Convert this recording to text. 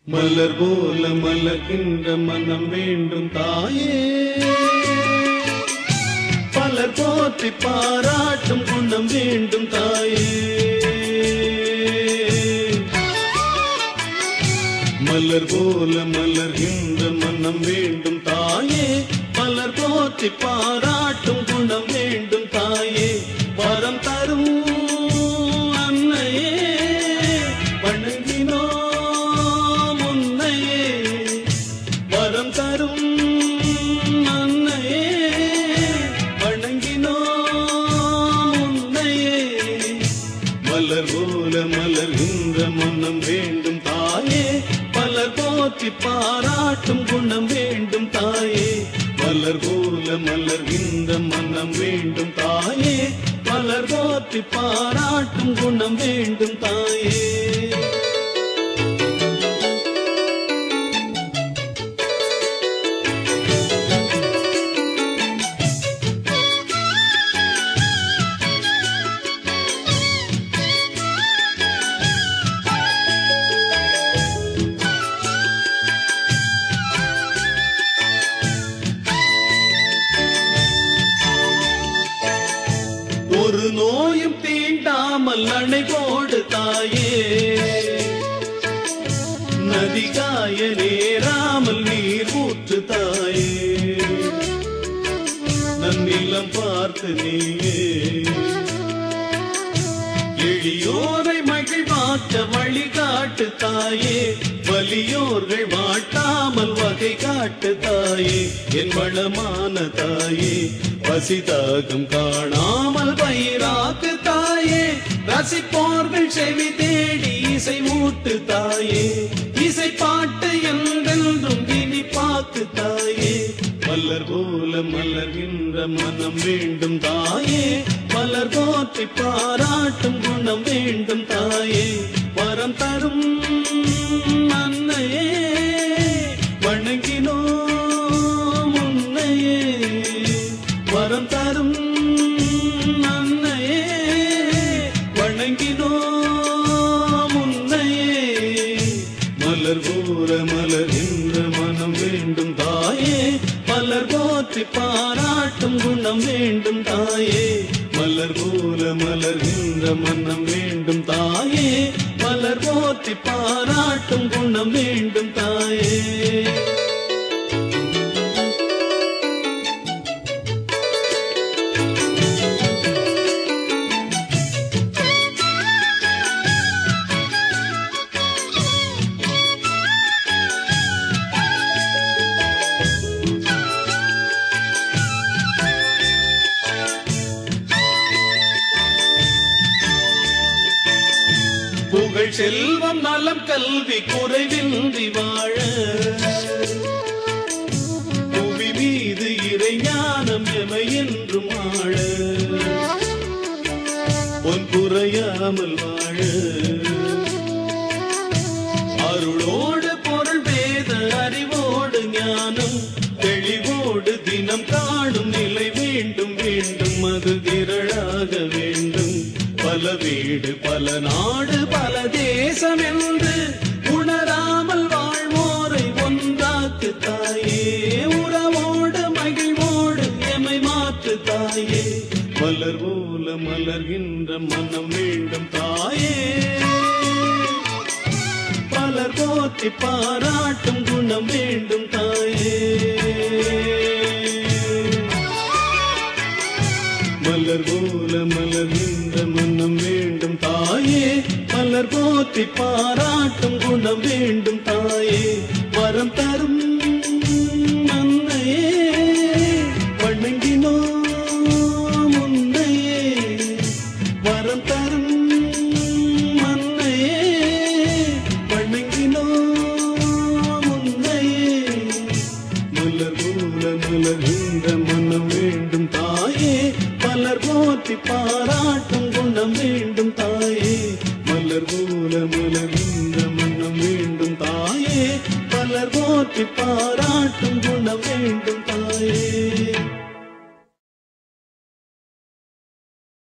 மலர் போல மலர்கின்ற மனம் வேண்டும் தாயே, பலர் போற்றி பாராட்டும் குணம் வேண்டும் தாயே. மலர் போல மலர்கின்ற மனம் வேண்டும் தாயே, பலர் போற்றி பாராட்டும் குணம் வேண்டும் தாயே. வரம் தரும் அன்னையே வணங்கினோ மனம் வேண்டும் தாயே, பலர் போற்றி பாராட்டும் குணம் வேண்டும் தாயே. மலர் போல மலர்கின்ற மனம் வேண்டும் தாயே, பலர் போற்றி பாராட்டும் குணம் வேண்டும் தாயே. ஒரு நோயும் தீண்டாமல் அணை போடு தாயே, நதிகாய நேராமல் நீர் ஊற்று தாயே. நன்னிலம் பார்த்து நீயே எளியோரை மகிழ்வாக்க வழிகாட்டு தாயே. வலியோர்கள் வாட்டாமல் வகை காட்டு தாயே. என் வளமான தாயே, பசிதாகம் காணாமல் பயிராக்கு தாயே. ரசிப்போர்கள் செவி தேடி இசை மூட்டு தாயே. இசை பாட்டு என்றென்றும் இனி பாக்கு தாயே. மலர் போல மலர்கின்ற மனம் வேண்டும் தாயே, மலர் போற்றி பாராட்டும் குணம் வேண்டும் தாயே. வரம் தரும் அன்னையே வணங்கினோ முன்னையே. வரம் தரும் அன்னையே வணங்கினோ முன்னையே. மலர் போல மலர்கின்ற மனம் வேண்டும் தாயே, மலர் போற்றி பாராட்டும் குணம் வேண்டும் தாயே. மலர் போல மலர்கின்ற மனம் வேண்டும் தாயே, மலர் போற்றி பாராட்டும் குணம் வேண்டும் தாயே. புகழ் செல்வம் நலம் கல்வி குறைவின்றி வாழ, புவி மீது இறை ஞானம் எமை என்றும் ஆழ. பொன் குறையாமல் வாழ, அருளோடு பொருள் வேத அறிவோடு ஞானம் தெளிவோடு தினம் காணும் நிலை வேண்டும் வேண்டும். அது திரளாக வேண்டும். பல வீடு பல நாடு பல தேசம் என்று உணராமல் வாழ்வோரை ஒன்றாக்கு தாயே. உறவோடு மகிழ்வோடு எமை மாற்று தாயே. மலர் போல மலர்கின்ற மனம் வேண்டும் தாயே, பலர் போற்றி பாராட்டும் குணம் வேண்டும் தாயே. மலர் போல மலர்கின்ற மனம் வேண்டும் தாயே, மலர் போற்றி பாராட்டும் குணம் வேண்டும் தாயே. வரம் தரும் அன்னையே வணங்கினோ முன்னையே. வரம் தரும் அன்னையே வணங்கினோ முன்னையே. மலர் போல மலர்கின்ற மனம் வேண்டும் தாயே, போற்றி பாராட்டும் குணம் வேண்டும் தாயே மலர் போல மலர்கின்ற மன்னம் வேண்டும் தாயே மலர் போற்றி பாராட்டும் குணம் வேண்டும் தாயே